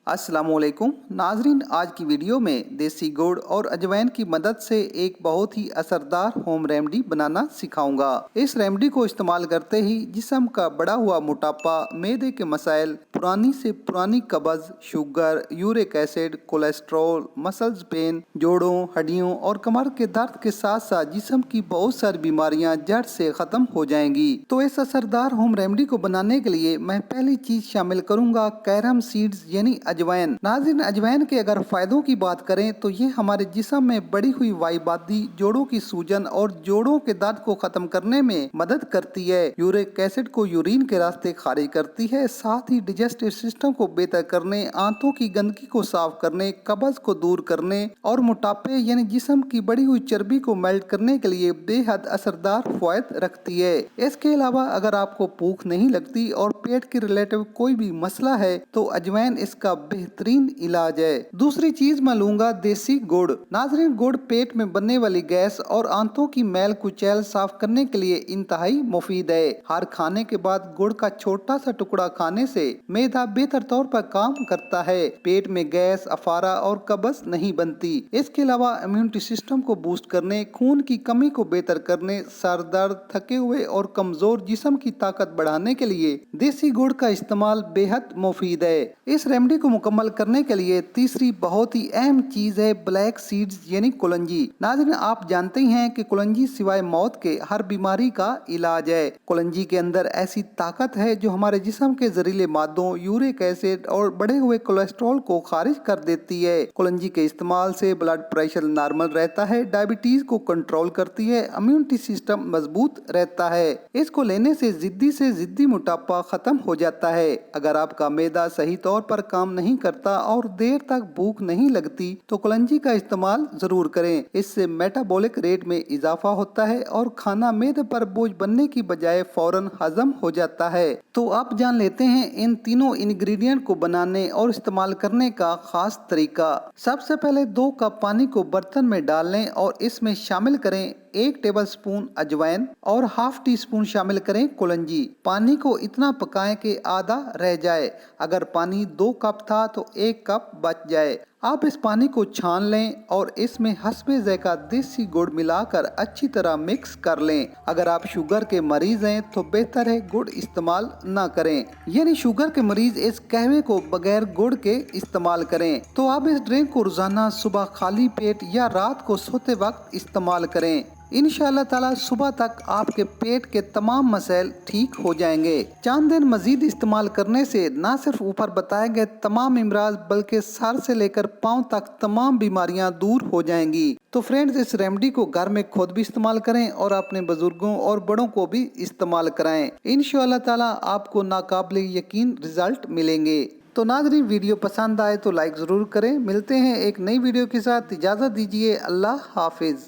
अस्सलामुअलैकुम नाजरीन, आज की वीडियो में देसी गुड़ और अजवाइन की मदद से एक बहुत ही असरदार होम रेमेडी बनाना सिखाऊंगा। इस रेमेडी को इस्तेमाल करते ही जिस्म का बढ़ा हुआ मोटापा, मैदे के मसाइल, पुरानी से पुरानी कब्ज, sugar, uric acid, cholesterol, muscles pain, जोड़ों, हड्डियों और कमर के दर्द के साथ साथ जिस्म की बहुत सारी बीमारियां जड़ से खत्म हो जाएंगी। तो इस असरदार होम रेमेडी को बनाने के लिए मैं पहली चीज शामिल करूंगा कैरम सीड्स यानी अजवाइन। नाज़रीन, अजवाइन के अगर फायदों की बात करें तो ये हमारे जिस्म में बढ़ी हुई वायुबादी, जोड़ों की सूजन और जोड़ों के दर्द को खत्म करने में मदद करती है। यूरिक एसिड को यूरिन के रास्ते खारिज करती है, साथ ही डाइजेस्टिव सिस्टम को बेहतर करने, आंतों की गंदगी को साफ करने, कब्ज को दूर करने और मोटापे यानी जिस्म की बढ़ी हुई चर्बी को मेल्ट करने के लिए बेहद असरदार फायद रखती है। इसके अलावा अगर आपको भूख नहीं लगती और पेट के रिलेटिव कोई भी मसला है तो अजवाइन इसका बेहतरीन इलाज है। दूसरी चीज मैं लूंगा देसी गुड़। नाजरीन, गुड़ पेट में बनने वाली गैस और आंतों की मैल कुचैल साफ करने के लिए इंतहाई मुफीद है। हर खाने के बाद गुड़ का छोटा सा टुकड़ा खाने से मैदा बेहतर तौर पर काम करता है, पेट में गैस, अफारा और कब्ज नहीं बनती। इसके अलावा इम्यूनिटी सिस्टम को बूस्ट करने, खून की कमी को बेहतर करने, सर दर्द, थके हुए और कमजोर जिस्म की ताकत बढ़ाने के लिए देसी गुड़ का इस्तेमाल बेहद मुफीद है। इस रेमेडी को मुकम्मल करने के लिए तीसरी बहुत ही अहम चीज है ब्लैक सीड्स यानी कुलंजी। नाज़रीन, आप जानते ही हैं कि कुलंजी सिवाय मौत के हर बीमारी का इलाज है। कुलंजी के अंदर ऐसी ताकत है जो हमारे जिस्म के जहरीले मादों, यूरिक एसिड और बढ़े हुए कोलेस्ट्रॉल को खारिज कर देती है। कुलंजी के इस्तेमाल से ब्लड प्रेशर नॉर्मल रहता है, डायबिटीज को कंट्रोल करती है, इम्यूनिटी सिस्टम मजबूत रहता है। इसको लेने से जिद्दी मोटापा खत्म हो जाता है। अगर आपका मैदा सही तौर पर काम नहीं करता और देर तक भूख नहीं लगती तो कुलंजी का इस्तेमाल जरूर करें। इससे मेटाबॉलिक रेट में इजाफा होता है और खाना मैदे पर बोझ बनने की बजाय फौरन हजम हो जाता है। तो आप जान लेते हैं इन तीनों इंग्रेडिएंट को बनाने और इस्तेमाल करने का खास तरीका। सबसे पहले 2 कप पानी को बर्तन में डाल लें और इसमें शामिल करें 1 टेबलस्पून अजवाइन और हाफ टी स्पून शामिल करें कुलंजी। पानी को इतना पकाएं कि आधा रह जाए। अगर पानी 2 कप था तो 1 कप बच जाए। आप इस पानी को छान लें और इसमें हस्बे ज़ायका देसी गुड़ मिलाकर अच्छी तरह मिक्स कर लें। अगर आप शुगर के मरीज हैं तो बेहतर है गुड़ इस्तेमाल ना करें, यानी शुगर के मरीज इस कहवे को बगैर गुड़ के इस्तेमाल करें। तो आप इस ड्रिंक को रोजाना सुबह खाली पेट या रात को सोते वक्त इस्तेमाल करें। इंशाअल्लाह ताला सुबह तक आपके पेट के तमाम मसाइल ठीक हो जाएंगे। चंद दिन मजीद इस्तेमाल करने से न सिर्फ ऊपर बताए गए तमाम इमराज बल्कि सर से लेकर पांव तक तमाम बीमारियां दूर हो जाएंगी। तो फ्रेंड्स, इस रेमेडी को घर में खुद भी इस्तेमाल करें और अपने बुजुर्गों और बड़ों को भी इस्तेमाल कराएं। इंशाअल्लाह ताला आपको नाकाबिले यकीन रिजल्ट मिलेंगे। तो नाज़रीन, वीडियो पसंद आए तो लाइक जरूर करें। मिलते हैं एक नई वीडियो के साथ, इजाजत दीजिए। अल्लाह हाफिज।